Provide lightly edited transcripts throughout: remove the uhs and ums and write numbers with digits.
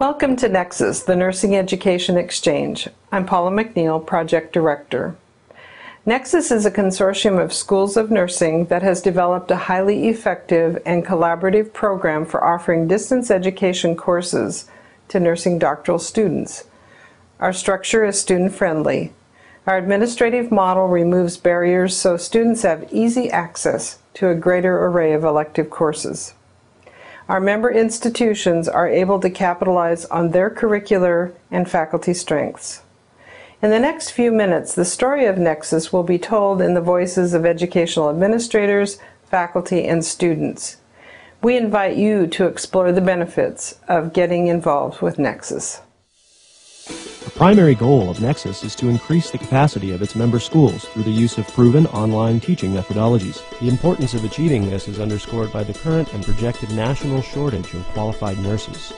Welcome to NEXus, the Nursing Education Exchange. I'm Paula McNeil, Project Director. NEXus is a consortium of schools of nursing that has developed a highly effective and collaborative program for offering distance education courses to nursing doctoral students. Our structure is student-friendly. Our administrative model removes barriers so students have easy access to a greater array of elective courses. Our member institutions are able to capitalize on their curricular and faculty strengths. In the next few minutes, the story of NEXus will be told in the voices of educational administrators, faculty, and students. We invite you to explore the benefits of getting involved with NEXus. The primary goal of NEXus is to increase the capacity of its member schools through the use of proven online teaching methodologies. The importance of achieving this is underscored by the current and projected national shortage of qualified nurses.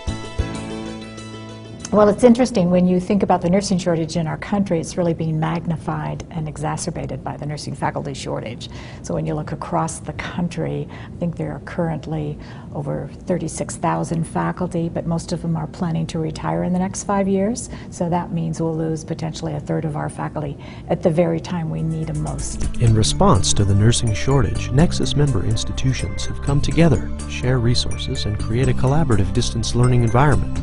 Well, it's interesting when you think about the nursing shortage in our country, it's really being magnified and exacerbated by the nursing faculty shortage. So when you look across the country, I think there are currently over 36,000 faculty, but most of them are planning to retire in the next 5 years. So that means we'll lose potentially a third of our faculty at the very time we need them most. In response to the nursing shortage, NEXus member institutions have come together to share resources and create a collaborative distance learning environment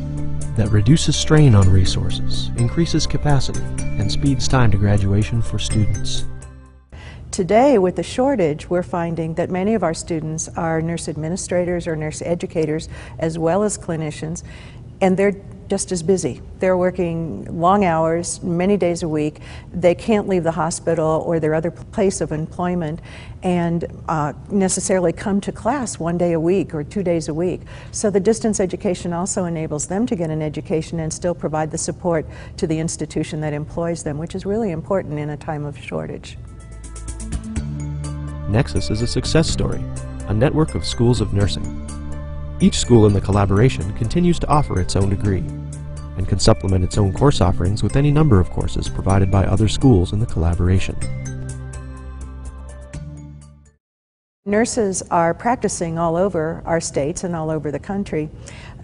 that reduces strain on resources, increases capacity, and speeds time to graduation for students. Today, with the shortage, we're finding that many of our students are nurse administrators or nurse educators as well as clinicians, and they're just as busy. They're working long hours, many days a week. They can't leave the hospital or their other place of employment and necessarily come to class 1 day a week or 2 days a week. So the distance education also enables them to get an education and still provide the support to the institution that employs them, which is really important in a time of shortage. NEXus is a success story, a network of schools of nursing. Each school in the collaboration continues to offer its own degree and can supplement its own course offerings with any number of courses provided by other schools in the collaboration. Nurses are practicing all over our states and all over the country.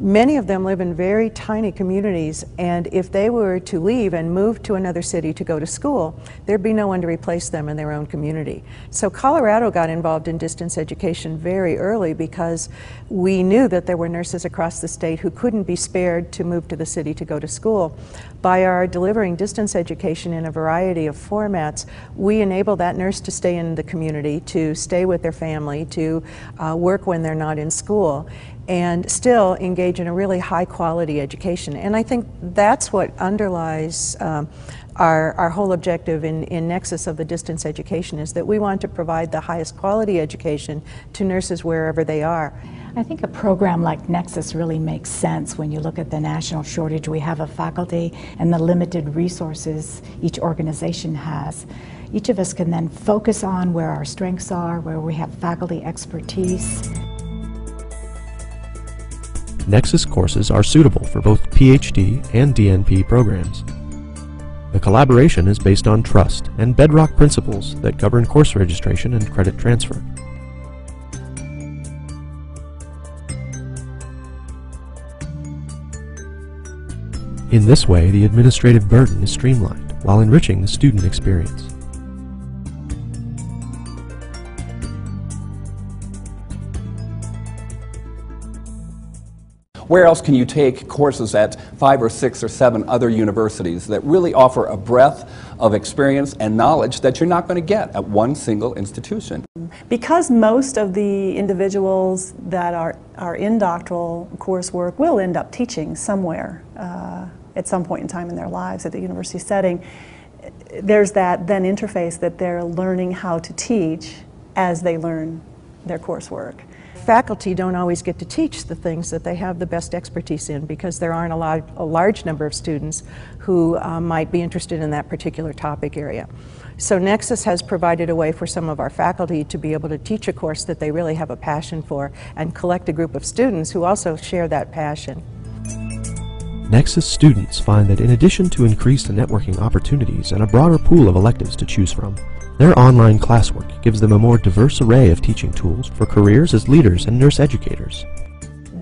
Many of them live in very tiny communities, and if they were to leave and move to another city to go to school, there'd be no one to replace them in their own community. So Colorado got involved in distance education very early because we knew that there were nurses across the state who couldn't be spared to move to the city to go to school. By our delivering distance education in a variety of formats, we enable that nurse to stay in the community, to stay with their family, to work when they're not in school, and still engage in a really high quality education. And I think that's what underlies our whole objective in NEXus of the distance education, is that we want to provide the highest quality education to nurses wherever they are. I think a program like NEXus really makes sense when you look at the national shortage we have of faculty and the limited resources each organization has. Each of us can then focus on where our strengths are, where we have faculty expertise. NEXus courses are suitable for both PhD and DNP programs. The collaboration is based on trust and bedrock principles that govern course registration and credit transfer. In this way, the administrative burden is streamlined while enriching the student experience. Where else can you take courses at 5 or 6 or 7 other universities that really offer a breadth of experience and knowledge that you're not going to get at one single institution? Because most of the individuals that are in doctoral coursework will end up teaching somewhere at some point in time in their lives at the university setting, there's that then interface that they're learning how to teach as they learn their coursework. Faculty don't always get to teach the things that they have the best expertise in because there aren't a large number of students who might be interested in that particular topic area. So NEXus has provided a way for some of our faculty to be able to teach a course that they really have a passion for and collect a group of students who also share that passion. NEXus students find that in addition to increased networking opportunities and a broader pool of electives to choose from, their online classwork gives them a more diverse array of teaching tools for careers as leaders and nurse educators.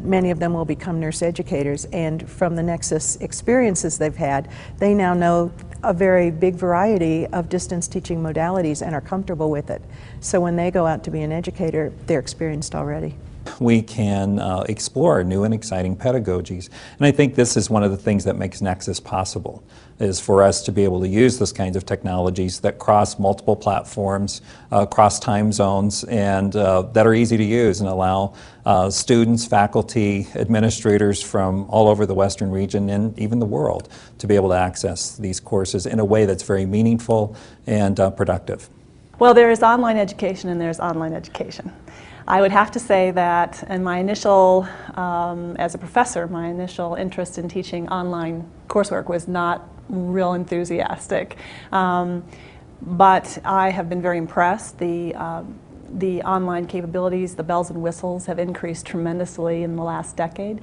many of them will become nurse educators, and from the Nexus experiences they've had, they now know a very big variety of distance teaching modalities and are comfortable with it. So when they go out to be an educator, they're experienced already. We can explore new and exciting pedagogies. And I think this is one of the things that makes Nexus possible, is for us to be able to use those kinds of technologies that cross multiple platforms, cross time zones, and that are easy to use and allow students, faculty, administrators from all over the Western region and even the world to be able to access these courses in a way that's very meaningful and productive. Well, there is online education and there's online education. I would have to say that in my initial, as a professor, my initial interest in teaching online coursework was not real enthusiastic. But I have been very impressed. The online capabilities, the bells and whistles have increased tremendously in the last decade.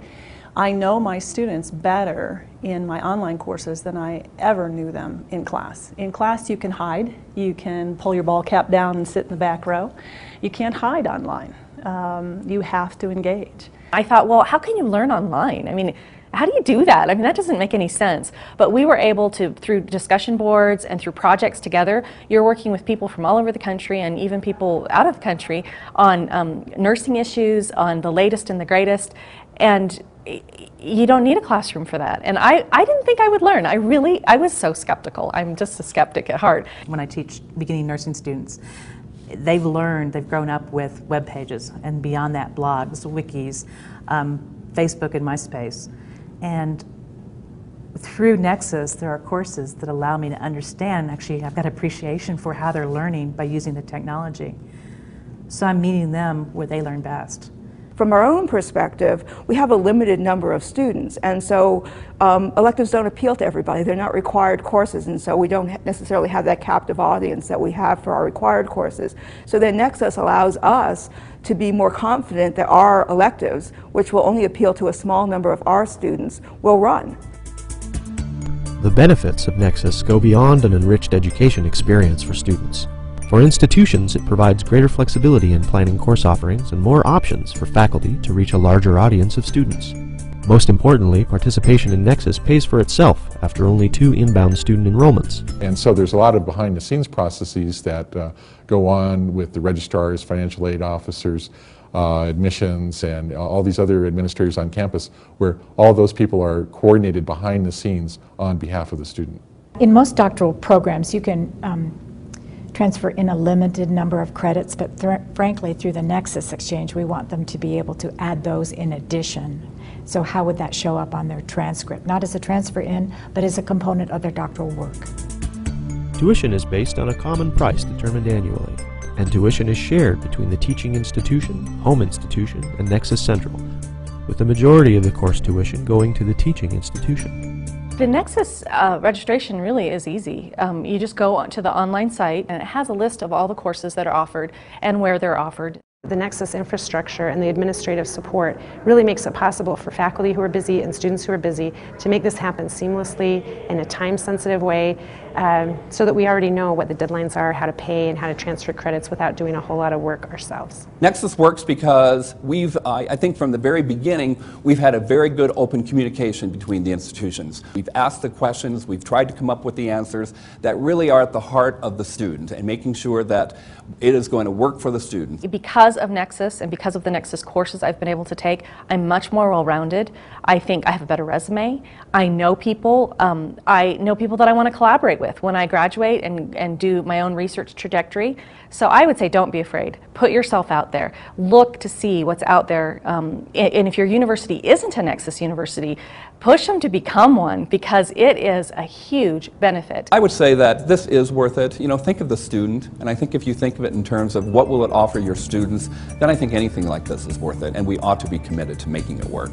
I know my students better in my online courses than I ever knew them in class. In class you can hide, you can pull your ball cap down and sit in the back row. You can't hide online. You have to engage. I thought, well, how can you learn online? I mean, how do you do that? I mean, that doesn't make any sense. But we were able to, through discussion boards and through projects together, you're working with people from all over the country and even people out of the country on nursing issues, on the latest and the greatest. And you don't need a classroom for that. And I didn't think I would learn. I was so skeptical. I'm just a skeptic at heart. When I teach beginning nursing students, they've grown up with web pages, and beyond that, blogs, wikis, Facebook and MySpace. And through Nexus, there are courses that allow me to understand, actually, I've got appreciation for how they're learning by using the technology. So I'm meeting them where they learn best. From our own perspective, we have a limited number of students, and so electives don't appeal to everybody. They're not required courses, and so we don't necessarily have that captive audience that we have for our required courses. So then Nexus allows us to be more confident that our electives, which will only appeal to a small number of our students, will run. The benefits of Nexus go beyond an enriched education experience for students. For institutions, it provides greater flexibility in planning course offerings and more options for faculty to reach a larger audience of students. Most importantly, participation in Nexus pays for itself after only 2 inbound student enrollments. And so there's a lot of behind-the-scenes processes that go on with the registrars, financial aid officers, admissions, and all these other administrators on campus, where all those people are coordinated behind the scenes on behalf of the student. In most doctoral programs, you can transfer in a limited number of credits, but frankly, through the Nexus Exchange, we want them to be able to add those in addition. So how would that show up on their transcript? Not as a transfer in, but as a component of their doctoral work. Tuition is based on a common price determined annually, and tuition is shared between the teaching institution, home institution, and Nexus Central, with the majority of the course tuition going to the teaching institution. The Nexus registration really is easy. You just go to the online site and it has a list of all the courses that are offered and where they're offered. The Nexus infrastructure and the administrative support really makes it possible for faculty who are busy and students who are busy to make this happen seamlessly in a time-sensitive way, so that we already know what the deadlines are, how to pay, and how to transfer credits without doing a whole lot of work ourselves. Nexus works because I think from the very beginning, we've had a very good open communication between the institutions. We've asked the questions, we've tried to come up with the answers that really are at the heart of the student and making sure that it is going to work for the student. Because of Nexus and because of the Nexus courses I've been able to take, I'm much more well-rounded. I think I have a better resume. I know people that I want to collaborate with when I graduate and do my own research trajectory. So I would say don't be afraid. Put yourself out there. Look to see what's out there. And if your university isn't a Nexus university, push them to become one, because it is a huge benefit. I would say that this is worth it. You know, think of the student, and I think if you think of it in terms of what will it offer your students, then I think anything like this is worth it, and we ought to be committed to making it work.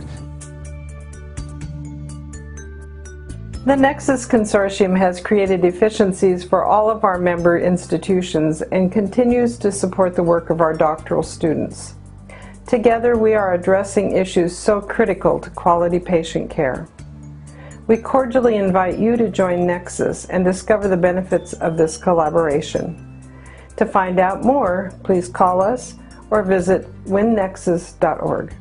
The Nexus Consortium has created efficiencies for all of our member institutions and continues to support the work of our doctoral students. Together, we are addressing issues so critical to quality patient care. We cordially invite you to join Nexus and discover the benefits of this collaboration. To find out more, please call us or visit winnexus.org.